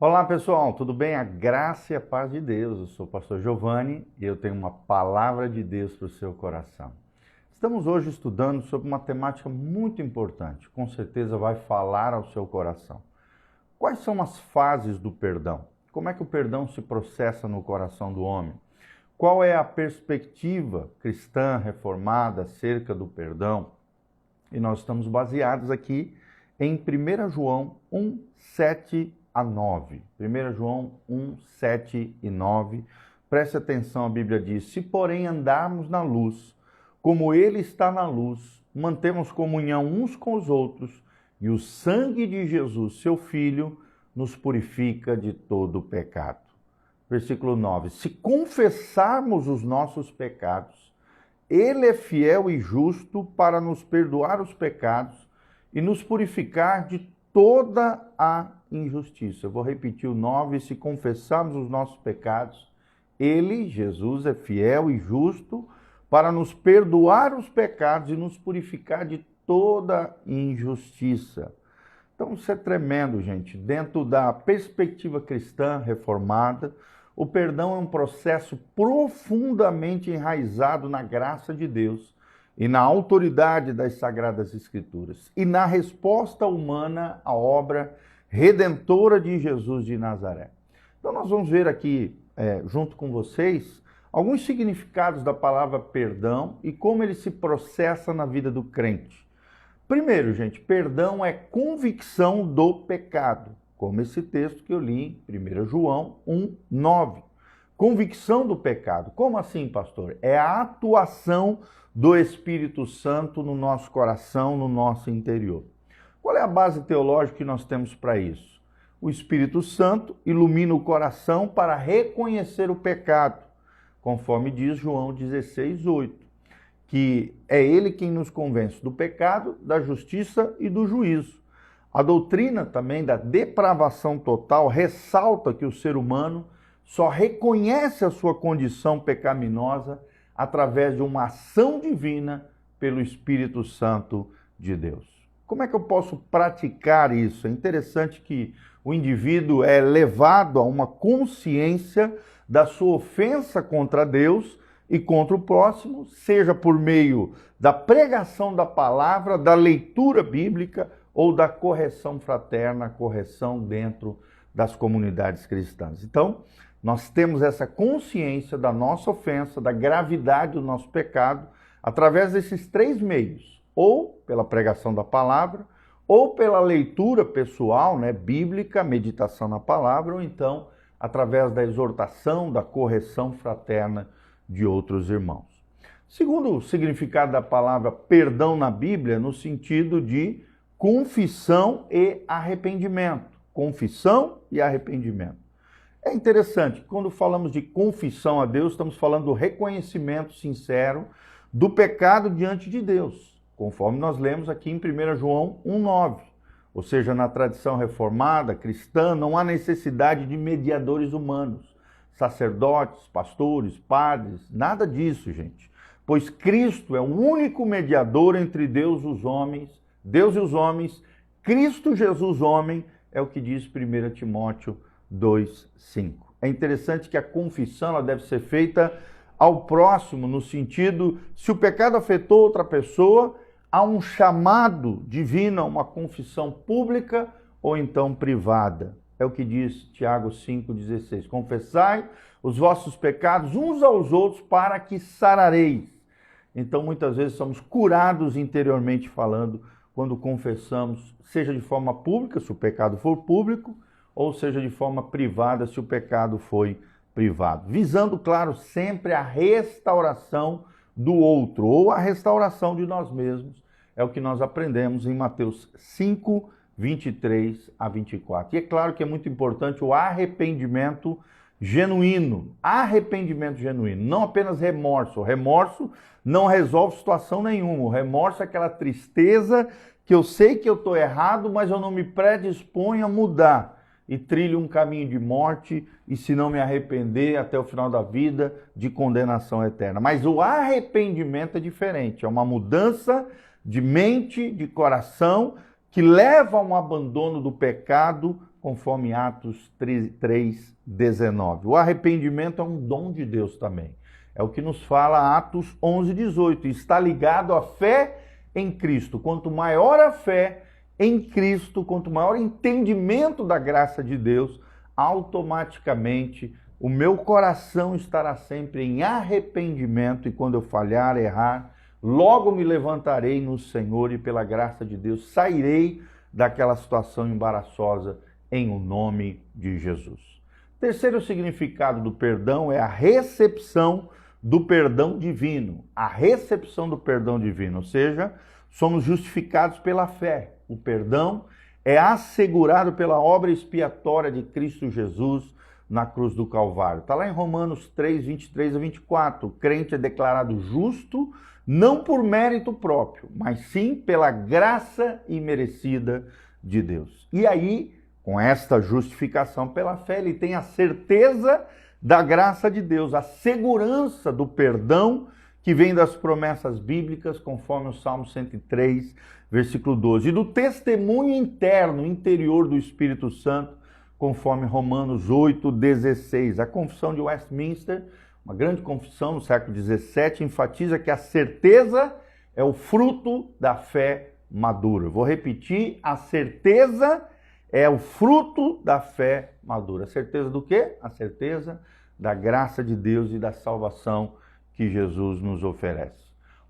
Olá pessoal, tudo bem? A graça e a paz de Deus. Eu sou o pastor Giovanni e eu tenho uma palavra de Deus para o seu coração. Estamos hoje estudando sobre uma temática muito importante, com certeza vai falar ao seu coração. Quais são as fases do perdão? Como é que o perdão se processa no coração do homem? Qual é a perspectiva cristã reformada acerca do perdão? E nós estamos baseados aqui em 1 João 1, 7 a 9. 1 João 1, 7 e 9. Preste atenção, a Bíblia diz: se porém andarmos na luz, como Ele está na luz, mantemos comunhão uns com os outros, e o sangue de Jesus, seu Filho, nos purifica de todo o pecado. Versículo 9. Se confessarmos os nossos pecados, Ele é fiel e justo para nos perdoar os pecados e nos purificar de toda a injustiça. Eu vou repetir o 9. Se confessarmos os nossos pecados, Ele, Jesus, é fiel e justo para nos perdoar os pecados e nos purificar de toda injustiça. Então, isso é tremendo, gente. Dentro da perspectiva cristã reformada, o perdão é um processo profundamente enraizado na graça de Deus e na autoridade das Sagradas Escrituras e na resposta humana à obra redentora de Jesus de Nazaré. Então nós vamos ver aqui, junto com vocês, alguns significados da palavra perdão e como ele se processa na vida do crente. Primeiro, gente, perdão é convicção do pecado, como esse texto que eu li em 1 João 1, 9. Convicção do pecado. Como assim, pastor? É a atuação do Espírito Santo no nosso coração, no nosso interior. Qual é a base teológica que nós temos para isso? O Espírito Santo ilumina o coração para reconhecer o pecado, conforme diz João 16, 8, que é Ele quem nos convence do pecado, da justiça e do juízo. A doutrina também da depravação total ressalta que o ser humano só reconhece a sua condição pecaminosa através de uma ação divina pelo Espírito Santo de Deus. Como é que eu posso praticar isso? É interessante que o indivíduo é levado a uma consciência da sua ofensa contra Deus e contra o próximo, seja por meio da pregação da palavra, da leitura bíblica ou da correção fraterna, correção dentro das comunidades cristãs. Então, nós temos essa consciência da nossa ofensa, da gravidade do nosso pecado, através desses três meios, ou pela pregação da palavra, ou pela leitura pessoal, bíblica, meditação na palavra, ou então através da exortação, da correção fraterna de outros irmãos. Segundo o significado da palavra perdão na Bíblia, no sentido de confissão e arrependimento. Confissão e arrependimento. É interessante, quando falamos de confissão a Deus, estamos falando do reconhecimento sincero do pecado diante de Deus, conforme nós lemos aqui em 1 João 1,9. Ou seja, na tradição reformada, cristã, não há necessidade de mediadores humanos, sacerdotes, pastores, padres, nada disso, gente. Pois Cristo é o único mediador entre Deus e os homens, Cristo Jesus homem, é o que diz 1 Timóteo 2:5. É interessante que a confissão ela deve ser feita ao próximo, no sentido, se o pecado afetou outra pessoa, há um chamado divino a uma confissão pública ou então privada. É o que diz Tiago 5,16. Confessai os vossos pecados uns aos outros para que sarareis. Então, muitas vezes somos curados interiormente falando quando confessamos, seja de forma pública, se o pecado for público, ou seja de forma privada, se o pecado foi privado. Visando, claro, sempre a restauração do outro, ou a restauração de nós mesmos. É o que nós aprendemos em Mateus 5, 23 a 24. E é claro que é muito importante o arrependimento genuíno. Arrependimento genuíno, não apenas remorso. O remorso não resolve situação nenhuma. O remorso é aquela tristeza que eu sei que eu estou errado, mas eu não me predisponho a mudar. E trilho um caminho de morte, e se não me arrepender até o final da vida, de condenação eterna. Mas o arrependimento é diferente, é uma mudança de mente, de coração, que leva a um abandono do pecado conforme Atos 3:19. O arrependimento é um dom de Deus também. É o que nos fala Atos 11:18. Está ligado à fé em Cristo. Quanto maior a fé em Cristo, quanto maior o entendimento da graça de Deus, automaticamente o meu coração estará sempre em arrependimento, e quando eu falhar, errar, logo me levantarei no Senhor e pela graça de Deus sairei daquela situação embaraçosa em o nome de Jesus. Terceiro significado do perdão é a recepção do perdão divino. A recepção do perdão divino, ou seja, somos justificados pela fé. O perdão é assegurado pela obra expiatória de Cristo Jesus na cruz do Calvário. Está lá em Romanos 3:23-24. O crente é declarado justo, não por mérito próprio, mas sim pela graça imerecida de Deus. E aí, com esta justificação pela fé, ele tem a certeza da graça de Deus, a segurança do perdão que vem das promessas bíblicas, conforme o Salmo 103, versículo 12, e do testemunho interno, interior do Espírito Santo, conforme Romanos 8:16. A Confissão de Westminster, uma grande confissão no século XVII, enfatiza que a certeza é o fruto da fé madura. Vou repetir, a certeza é o fruto da fé madura. A certeza do quê? A certeza da graça de Deus e da salvação que Jesus nos oferece.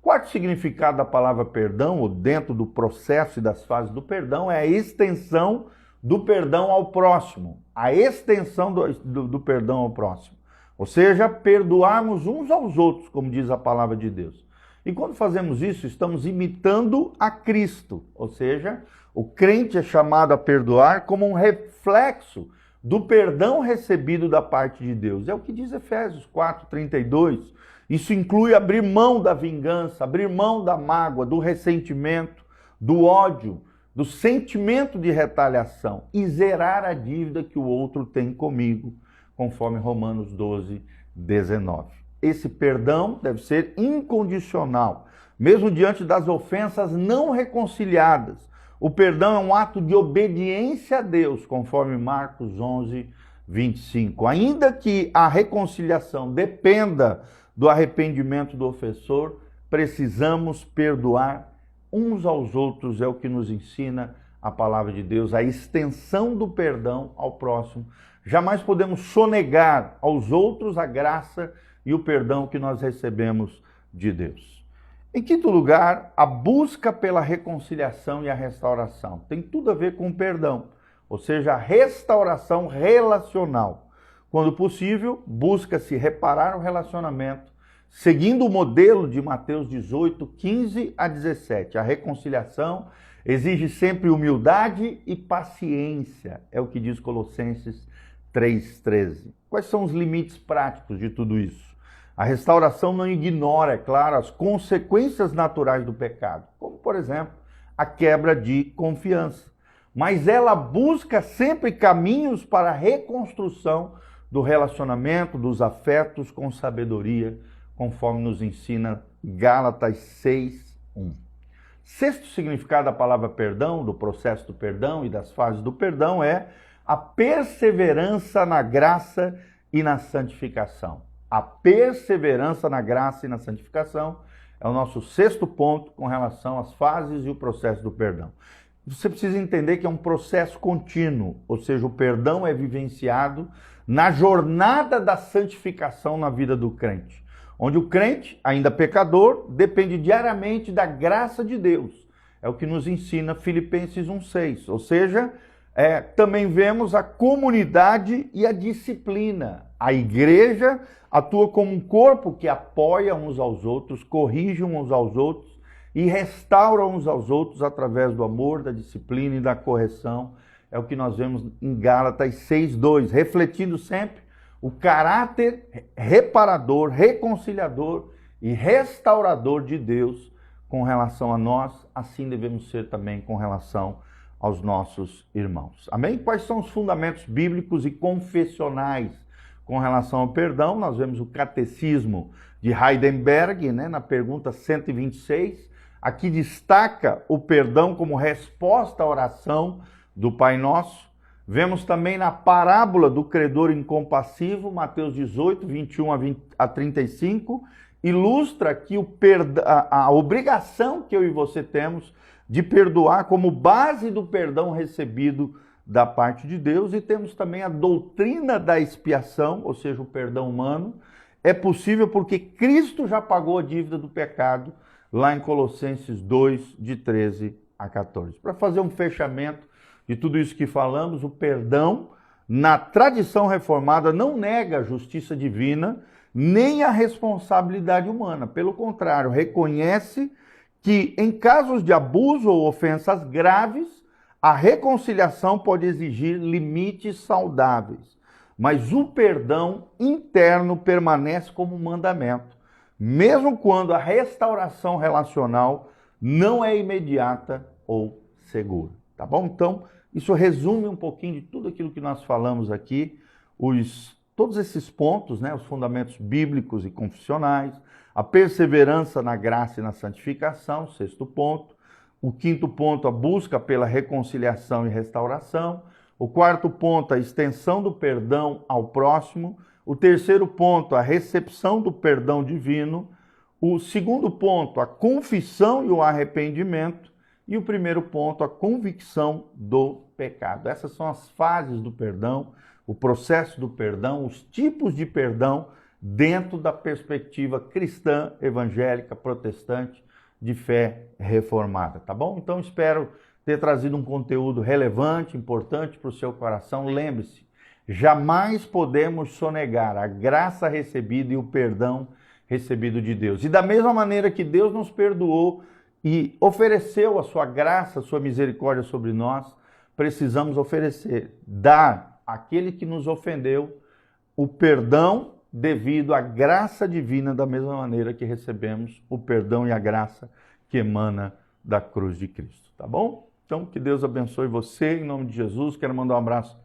Quarto significado da palavra perdão, ou dentro do processo e das fases do perdão, é a extensão do perdão ao próximo. A extensão do perdão ao próximo. Ou seja, perdoarmos uns aos outros, como diz a palavra de Deus. E quando fazemos isso, estamos imitando a Cristo. Ou seja, o crente é chamado a perdoar como um reflexo do perdão recebido da parte de Deus. É o que diz Efésios 4:32. Isso inclui abrir mão da vingança, abrir mão da mágoa, do ressentimento, do ódio, do sentimento de retaliação e zerar a dívida que o outro tem comigo, conforme Romanos 12:19. Esse perdão deve ser incondicional, mesmo diante das ofensas não reconciliadas. O perdão é um ato de obediência a Deus, conforme Marcos 11:25. Ainda que a reconciliação dependa do arrependimento do ofensor, precisamos perdoar uns aos outros, é o que nos ensina a palavra de Deus, a extensão do perdão ao próximo. Jamais podemos sonegar aos outros a graça e o perdão que nós recebemos de Deus. Em quinto lugar, a busca pela reconciliação e a restauração. Tem tudo a ver com o perdão, ou seja, a restauração relacional. Quando possível, busca-se reparar o relacionamento, seguindo o modelo de Mateus 18:15-17. A reconciliação exige sempre humildade e paciência, é o que diz Colossenses 3:13. Quais são os limites práticos de tudo isso? A restauração não ignora, é claro, as consequências naturais do pecado, como, por exemplo, a quebra de confiança. Mas ela busca sempre caminhos para a reconstrução do relacionamento, dos afetos com sabedoria, conforme nos ensina Gálatas 6:1. Sexto significado da palavra perdão, do processo do perdão e das fases do perdão, é a perseverança na graça e na santificação. A perseverança na graça e na santificação é o nosso sexto ponto com relação às fases e o processo do perdão. Você precisa entender que é um processo contínuo, ou seja, o perdão é vivenciado na jornada da santificação na vida do crente, onde o crente, ainda pecador, depende diariamente da graça de Deus. É o que nos ensina Filipenses 1:6, ou seja, também vemos a comunidade e a disciplina. A igreja atua como um corpo que apoia uns aos outros, corrige uns aos outros e restaura uns aos outros através do amor, da disciplina e da correção. É o que nós vemos em Gálatas 6:2, refletindo sempre o caráter reparador, reconciliador e restaurador de Deus com relação a nós, assim devemos ser também com relação aos nossos irmãos. Amém? Quais são os fundamentos bíblicos e confessionais com relação ao perdão? Nós vemos o Catecismo de Heidelberg, na pergunta 126, aqui destaca o perdão como resposta à oração do Pai Nosso. Vemos também na parábola do credor incompassivo, Mateus 18, 21 a 35, ilustra que a obrigação que eu e você temos de perdoar como base do perdão recebido da parte de Deus, e temos também a doutrina da expiação, ou seja, o perdão humano. É possível porque Cristo já pagou a dívida do pecado, lá em Colossenses 2, de 13 a 14. Para fazer um fechamento de tudo isso que falamos, o perdão, na tradição reformada, não nega a justiça divina, nem a responsabilidade humana. Pelo contrário, reconhece que em casos de abuso ou ofensas graves, a reconciliação pode exigir limites saudáveis, mas o perdão interno permanece como um mandamento, mesmo quando a restauração relacional não é imediata ou segura, tá bom? Então, isso resume um pouquinho de tudo aquilo que nós falamos aqui, todos esses pontos, né, os fundamentos bíblicos e confessionais, a perseverança na graça e na santificação, sexto ponto. O quinto ponto, a busca pela reconciliação e restauração. O quarto ponto, a extensão do perdão ao próximo. O terceiro ponto, a recepção do perdão divino. O segundo ponto, a confissão e o arrependimento. E o primeiro ponto, a convicção do pecado. Essas são as fases do perdão, o processo do perdão, os tipos de perdão dentro da perspectiva cristã, evangélica, protestante, de fé reformada, tá bom? Então espero ter trazido um conteúdo relevante, importante para o seu coração. Lembre-se, jamais podemos sonegar a graça recebida e o perdão recebido de Deus. E da mesma maneira que Deus nos perdoou e ofereceu a sua graça, a sua misericórdia sobre nós, precisamos oferecer, dar àquele que nos ofendeu o perdão devido à graça divina, da mesma maneira que recebemos o perdão e a graça que emana da cruz de Cristo, tá bom? Então, que Deus abençoe você, em nome de Jesus. Quero mandar um abraço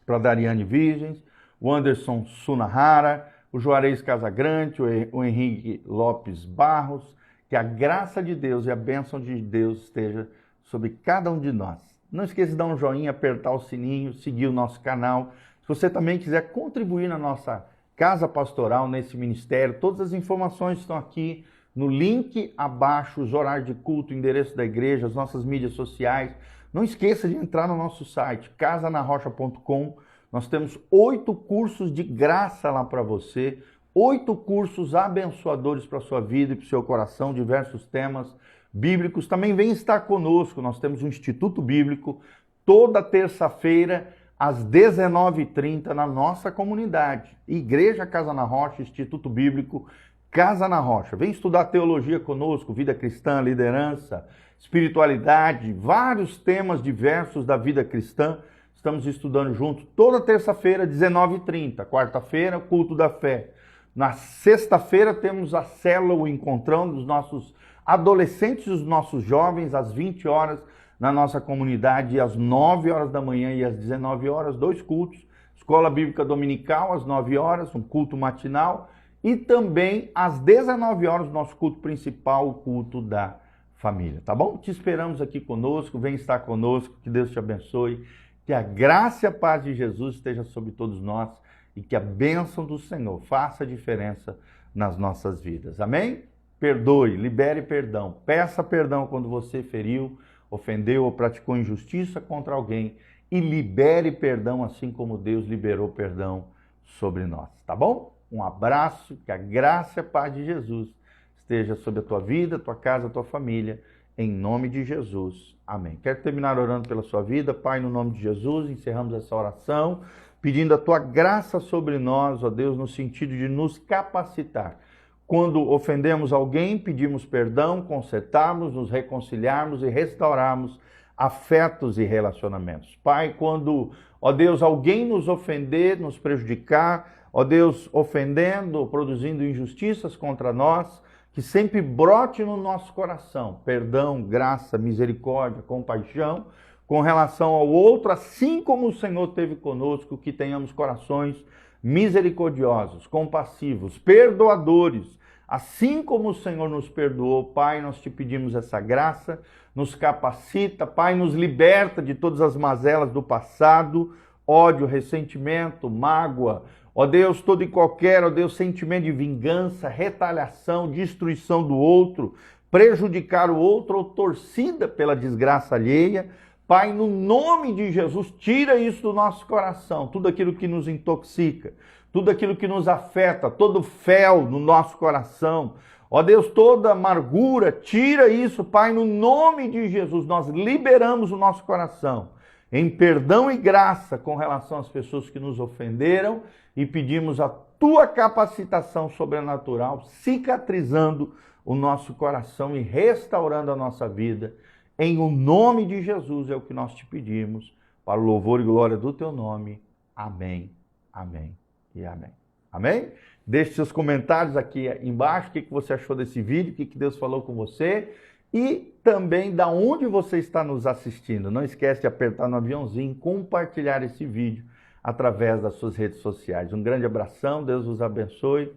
para a Dariane Virgens, o Anderson Sunahara, o Juarez Casagrande, o Henrique Lopes Barros. Que a graça de Deus e a bênção de Deus esteja sobre cada um de nós. Não esqueça de dar um joinha, apertar o sininho, seguir o nosso canal. Se você também quiser contribuir na nossa casa pastoral, nesse ministério, todas as informações estão aqui no link abaixo, os horários de culto, o endereço da igreja, as nossas mídias sociais. Não esqueça de entrar no nosso site, casanarrocha.com. Nós temos 8 cursos de graça lá para você, 8 cursos abençoadores para a sua vida e para o seu coração, diversos temas bíblicos. Também vem estar conosco, nós temos um Instituto Bíblico, toda terça-feira, às 19h30, na nossa comunidade. Igreja Casa na Rocha, Instituto Bíblico Casa na Rocha. Vem estudar teologia conosco, vida cristã, liderança, espiritualidade, vários temas diversos da vida cristã. Estamos estudando juntos toda terça-feira, 19h30. Quarta-feira, culto da fé. Na sexta-feira temos a célula, o encontrão dos nossos adolescentes e os nossos jovens, às 20 horas, na nossa comunidade, às 9 horas da manhã e às 19 horas, 2 cultos. Escola Bíblica Dominical, às 9 horas, um culto matinal. E também, às 19 horas, nosso culto principal, o culto da família, tá bom? Te esperamos aqui conosco, vem estar conosco, que Deus te abençoe, que a graça e a paz de Jesus esteja sobre todos nós, e que a bênção do Senhor faça a diferença nas nossas vidas. Amém? Perdoe, libere perdão. Peça perdão quando você feriu, ofendeu ou praticou injustiça contra alguém. E libere perdão assim como Deus liberou perdão sobre nós. Tá bom? Um abraço, que a graça e a paz de Jesus esteja sobre a tua vida, tua casa, tua família. Em nome de Jesus. Amém. Quero terminar orando pela sua vida. Pai, no nome de Jesus, encerramos essa oração, pedindo a tua graça sobre nós, ó Deus, no sentido de nos capacitar. Quando ofendemos alguém, pedimos perdão, consertarmos, nos reconciliarmos e restaurarmos afetos e relacionamentos. Pai, quando, ó Deus, alguém nos ofender, nos prejudicar, ó Deus, ofendendo, produzindo injustiças contra nós, que sempre brote no nosso coração perdão, graça, misericórdia, compaixão, com relação ao outro, assim como o Senhor teve conosco, que tenhamos corações misericordiosos, compassivos, perdoadores, Assim como o Senhor nos perdoou, Pai, nós te pedimos essa graça, nos capacita, Pai, nos liberta de todas as mazelas do passado, ódio, ressentimento, mágoa, ó Deus, todo e qualquer, ó Deus, sentimento de vingança, retaliação, destruição do outro, prejudicar o outro ou torcida pela desgraça alheia. Pai, no nome de Jesus, tira isso do nosso coração, tudo aquilo que nos intoxica, tudo aquilo que nos afeta, todo fel no nosso coração. Ó Deus, toda amargura, tira isso, Pai, no nome de Jesus. Nós liberamos o nosso coração em perdão e graça com relação às pessoas que nos ofenderam e pedimos a tua capacitação sobrenatural, cicatrizando o nosso coração e restaurando a nossa vida. Em o nome de Jesus é o que nós te pedimos, para o louvor e glória do teu nome. Amém, amém e amém. Amém? Deixe seus comentários aqui embaixo, o que você achou desse vídeo, o que Deus falou com você e também da onde você está nos assistindo. Não esquece de apertar no aviãozinho, compartilhar esse vídeo através das suas redes sociais. Um grande abração, Deus os abençoe.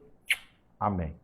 Amém.